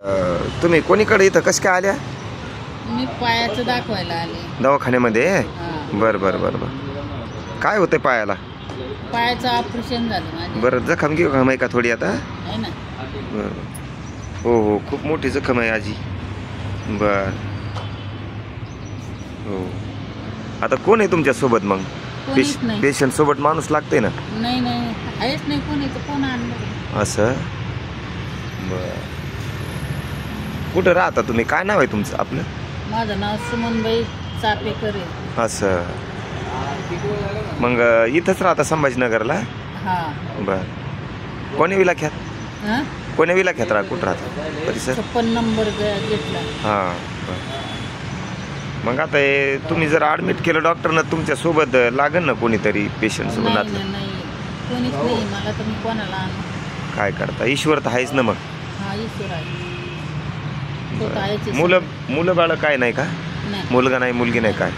तुम्ही कोणीकडे इथं कसं काय आल्या? मी पायाचं दाखवायला आले दवाखान्यामध्ये? हा. बर बर बर बर. काय होतंय पायाला? पायाचं ऑपरेशन झालं माझं. बरं, जखम घेऊ आहे का थोडी आता? आहे ना. बरं. हो हो, खूप मोठी जखम आहे आजी. बर हो. आता कोण आहे तुमच्या सोबत मग? कोणीच नाही. पेशंट सोबत माणूस लागते ना? नाही नाही, आहेच नाही कोणी, तर कोण आणलं? असं. बर. कुठं राहता तुम्ही? काय नाव आहे तुमचं आपलं? माझं नाव सुमनबाई चापेकर आहे. असं. मग इथंच राहता संभाजीनगरला? हा. बर. कोण्या विलाख्यात? हा, कोण्या विलाख्यात कुठं राहता परिसर? 56 नंबर घेतला. हां. मग आता हे तुम्ही जर ॲडमिट केलं डॉक्टरनं, तुमच्या सोबत लागेल ना कोणीतरी पेशंट सोबत? नाही नाही, कोणीच नाही. मला तर मी कोणाला आणू? काय करता, ईश्वर तर आहेच ना मग. हा, ईश्वर आहे. तो तर आहेच आहे. मुलं बाळ काय नाही का? नाही. मुलगा नाही, मुलगी नाही काय?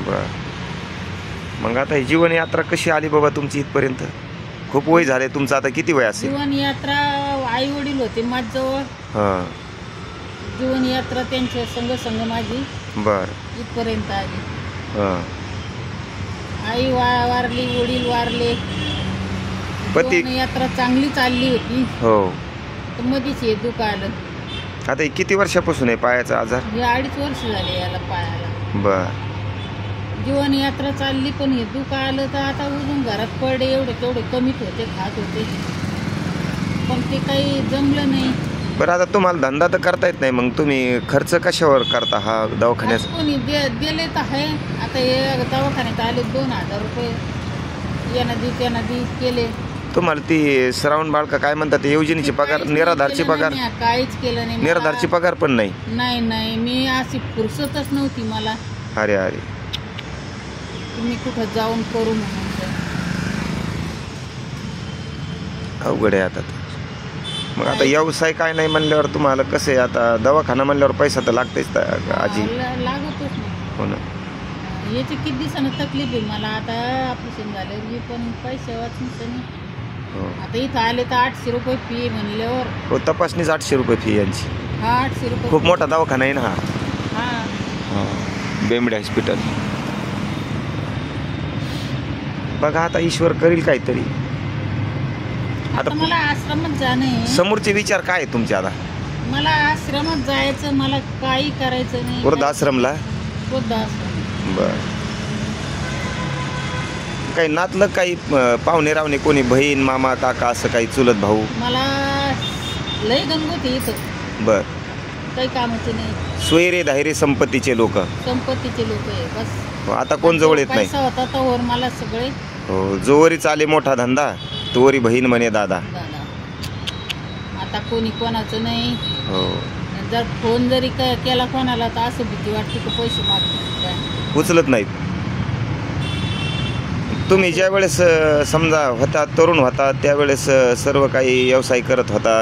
बर. मग आता ही जीवन यात्रा कशी आली बाबा तुमची इथपर्यंत? खूप वय झाले तुमचं, आता किती वय असेल? जीवन यात्रा आई वडील होते माझ्याजवळ. हां. जीवन यात्रा त्यांच्या संग माझी बर. इथपर्यंत आली. हां. आई वारली, वडील वारले. पती? जीवन यात्रा चांगली चालली होती. हो. तर मध्येच हे दुःख आलं. आता हे किती वर्षापासून आहे पायाचा आजार? हे 2.5 वर्ष झाले याला पायाला. बर. जीवन यात्रा चालली, पण हे दुःख आलं तर आता उजून घरात पडे. तेवढे कमीत होते, खात होते, पण ते काही जमलं नाही. बरं, आता तुम्हाला धंदा तर करता येत नाही, मग तुम्ही खर्च कशावर करता हा दवाखान्याचा? कोणी दिले तर आहे. आता हे दवाखान्यात आले 2000 रुपये यांना दी केले. तुम्हाला ती श्रावण बाळका काय म्हणतात, योजनेची पगार, निराधारची पगार? काहीच केलं नाही. निराधारची पगार पण नाही? नाही नाही, मी अशी फुरसतच नव्हती मला. अरे अरे. तुम्ही कुठं जाऊन करू म्हणून. अवघड आहे आता. मग आता व्यवसाय काय नाही म्हणल्यावर तुम्हाला कसं आहे? आता दवाखाना म्हणल्यावर पैसा तर लागतेच आजी. लागतच नाही. हो ना. याची किती दिवसानं तकलीफ आहे मला. आता ऑपरेशन झालं मी, पण पैसे वाचून आता इथं आले तर 800 रुपये फी म्हणल्यावर. हो, तपासणीच 800 रुपये फी यांची. हा, 800 रुपये. खूप मोठा दवाखाना आहे ना हा. हा. बेंबडे हॉस्पिटल. बघा आता ईश्वर करील काहीतरी. आता मला आश्रमात जाणं आहे. समोरचे विचार काय आहे तुमचे आता? मला आश्रमात जायचं, मला काही करायचं नाही. वृद्धाश्रमला? वृद्धाश्रम. बर. काही नातलं, काही पाहुणे रावणे, कोणी बहीण, मामा, काका, असं काही चुलत भाऊ? मला लय गंगोती इथं. बर. काही कामाचे नाही. सोयरे धायरे संपत्तीचे लोक? संपत्तीचे लोक आहे बस. आता कोण जवळ येत नाही? पैसा होता तर मला सगळे. हो, जोवरी चाले मोठा धंदा, तोवरी बहीण म्हणे दादा. आता कोणी कोणाचं नाही. हो. जर फोन जरी केला कोणाला तर असं भीती वाटते की पैसे मागतात, उचलत नाहीत. तुम्ही ज्या वेळेस समजा होता, तरुण होता, त्यावेळेस सर्व काही व्यवसाय करत होता,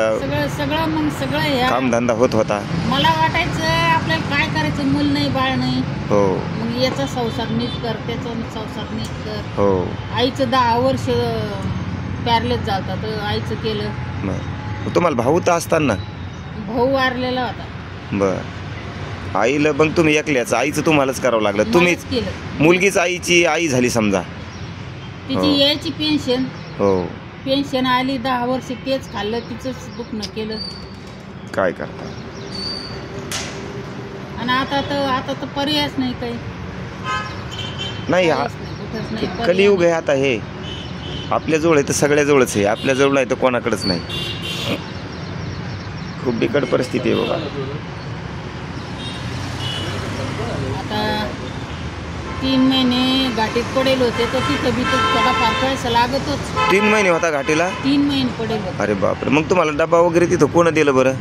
सगळं मग सगळं कामधंदा होत होता. मला वाटायचं आपल्याला काय करायचं, मूल नाही, बाळ नाही. हो. मग याचा संसार नीट कर, त्याचा संसार नीट कर. हो. आईचं 10 वर्ष पॅरलेस झालता, तर आईचं केलं. तुम्हाला भाऊ तर असताना? भाऊ वारलेला होता. बर. आईला मग तुम्ही एकल्याच, आईचं तुम्हालाच करावं लागलं. तुम्हीच केलं. मुलगीच आईची आई झाली समजा. तिची यायची पेन्शन. हो. पेन्शन आली, 10 वर्ष तेच खाल्लं, तिचंच दुखणं केलं. काय करता? आणि आता तर पर्यायच नाही काही. नाही, हा कलियुग आहे आता. हे आपल्याजवळ आहे तर सगळ्याजवळच आहे, आपल्याजवळ नाही तर कोणाकडेच नाही. खूप बिकट परिस्थिती आहे बाबा. आता 3 महिने घाटीत पडेल होते, तर तिथं बी थोडाफार पैसा लागतच. 3 महिने होता घाटीला? 3 महिने पडेल होते. अरे बापरे. मग तुम्हाला डबा वगैरे तिथं कोण दिलं बरं?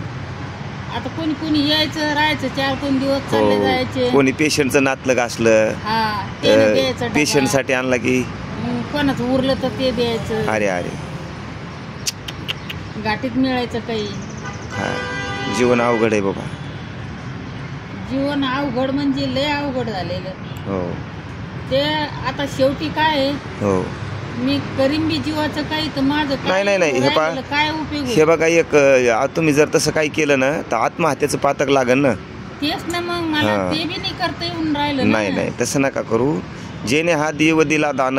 आता कोणी यायचं, राहायचं, 4-5 दिवस चालले जायचे. कोणी पेशंटचं नातलं घासलं, पेशंटसाठी आणला की कोणाचं उरलं तर ते द्यायचं. अरे अरे. घाटीत मिळायचं काही. जीवन अवघड आहे बाबा. जीवन अवघड म्हणजे लय अवघड झालेलं. हो. ते आता शेवटी काय आहे, हो, मी करीन बी जीवाचं काही तर माझं काय नाही, हे पहा. राहिलेलं काय उपयोग हे होईल? बघा एक तुम्ही जर तसं काही केलं ना तर आत्महत्याचं पातक लागन ना. तेच ना मग मला हा. ते बी नाही करता येऊन राहिलं ना. नाही तसं नका करू. जेने हा देव दिला दान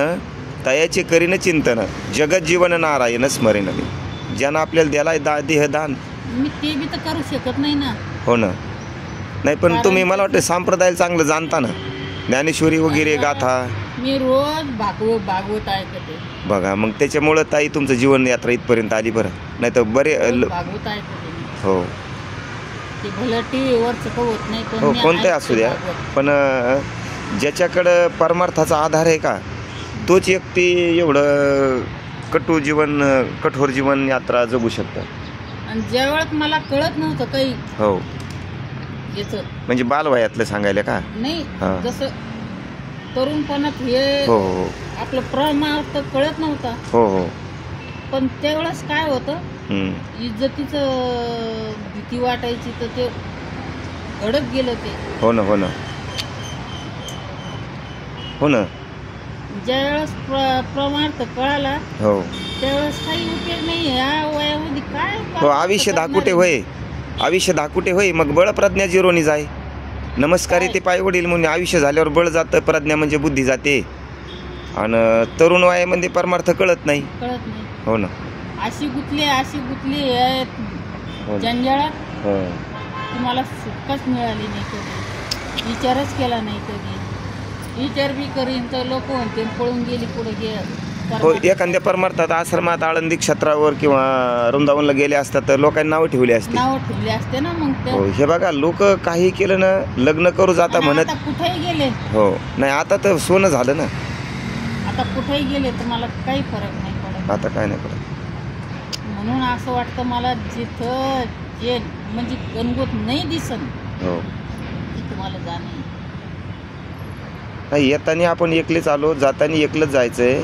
तयाचे करीन चिंतन जगत जीवन नारायण स्मरेन मी. ज्यानं आपल्याला द्याला देह दान. मी ते बी तर करू शकत नाही ना. हो ना. नाही पण कारण तुम्ही मला वाटतं संप्रदाय चांगलं जाणता ना. ज्ञानेश्वरी वगैरे गाथा मी रोज भागवत ऐकते. बघा मग त्याच्यामुळं ताई तुमचं जीवन यात्रा इथपर्यंत आली बरं. नाही तर बरे रोज भागवत ऐकते मी. हो ते भलं टीव्हीवरचं होत नाही पण हो मी कोणते ऐकते असू द्या. भागवत. पण ज्याच्याकडं परमार्थाचा आधार आहे का तोच व्यक्ती एवढं कठोर जीवन यात्रा जगू शकतं. आणि ज्या वेळेत मला कळत नव्हतं काही हो याचं म्हणजे बालवयातलं सांगायला का. नाही हा. जसं तरुणपणात हे हो आपलं परमार्थ कळत नव्हता. हो पण त्यावेळेस काय होतं हम्म. इज्जतीचं भीती वाटायची तर ते घडत गेलं ते. हो ना ज्या वेळेस परमार्थ कळाला हो त्यावेळेस काही उपयोग नाही. या वयामध्ये काय हो आयुष्य दाकुटे होय मग बळ प्रज्ञा जिरोनी जाय. नमस्कारी ते पाय वडील म्हणून आयुष्य झाल्यावर बळ जातं. प्रज्ञा म्हणजे बुद्धी जाते. आणि तरुण वयामध्ये परमार्थ कळत नाही. हो ना. अशी गुतली हो ना. जंजाळात हो तुम्हाला सुटकाच मिळाली नाही कधी. विचारच केला नाही कधी. विचार बी करीन तर लोक म्हणते पळून गेली पुढे हो एखाद्या परमार्थात आश्रमात आळंदी क्षेत्रावर किंवा वृंदावनला गेले असतात तर लोकांनी नावं ठेवली असते. नाव ठेवले असते ना मग ते. हो हे बघा लोक काही केलं ना लग्न करू जाता आणि म्हणत. आता कुठेही गेले हो नाही आता तर सोनं झालं ना. आता कुठेही गेले तर मला काही फरक नाही पडत. आता काय नाही पडत. म्हणून असं वाटतं मला जिथं जे म्हणजे गणगोत नाही दिसन हो तिथं मला जाणे. नाही येताना आपण एकलेच आलो जाताना एकलंच जायचंय.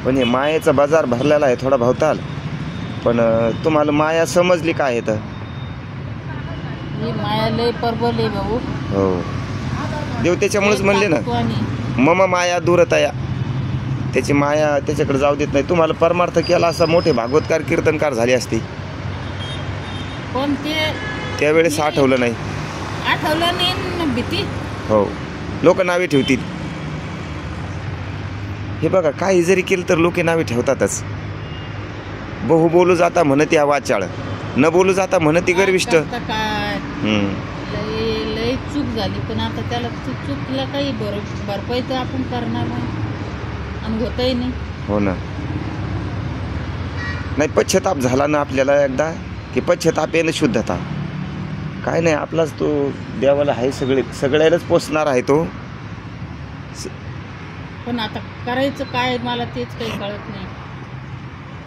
पण हे मायेचा बाजार भरलेला आहे थोडा भवताल. पण तुम्हाला माया समजली काय आहे तर. ही माया लय परबल आहे भाऊ. हो देव त्याच्यामुळेच म्हणले ना आणि मम माया दूरतया. त्याची माया त्याच्याकडे जाऊ देत नाही. तुम्हाला परमार्थ केला असा मोठे भागवतकार कीर्तनकार झाले असते. पण ते त्यावेळेस आठवलं नाही. आठवलं नाही न भीती. हो लोक नावे ठेवतील. हे बघा काही जरी केलं तर लोक नावे ठेवतातच. बहु बोलू जाता म्हणती हा वाचाळ न बोलू जाता म्हणती गर्विष्ठ. आता काय लय चूक झाली पण आता त्याला चुकीला काही भरपाई तर आपण करणार नाही आणि होतही नाही. हो ना. नाही पश्चाताप झाला ना आपल्याला एकदा की पश्चाताप येणं शुद्धता. काय नाही आपलाच तो देवाला आहे सगळ्यालाच पोचणार आहे तो. पण आता करायचं काय मला तेच काही कळत नाही.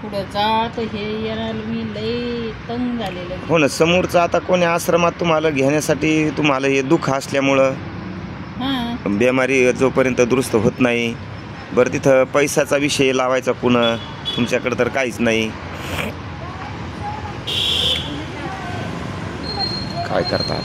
पुढं जात हे येणार मी लय तंग झालेलं. हो ना समोरचं आता कोणी आश्रमात तुम्हाला घेण्यासाठी तुम्हाला हे दुःख असल्यामुळं हां बेमारी जोपर्यंत दुरुस्त होत नाही. बरं तिथं पैशाचा विषय लावायचा पुन्हा तुमच्याकडे तर काहीच नाही. काय करतात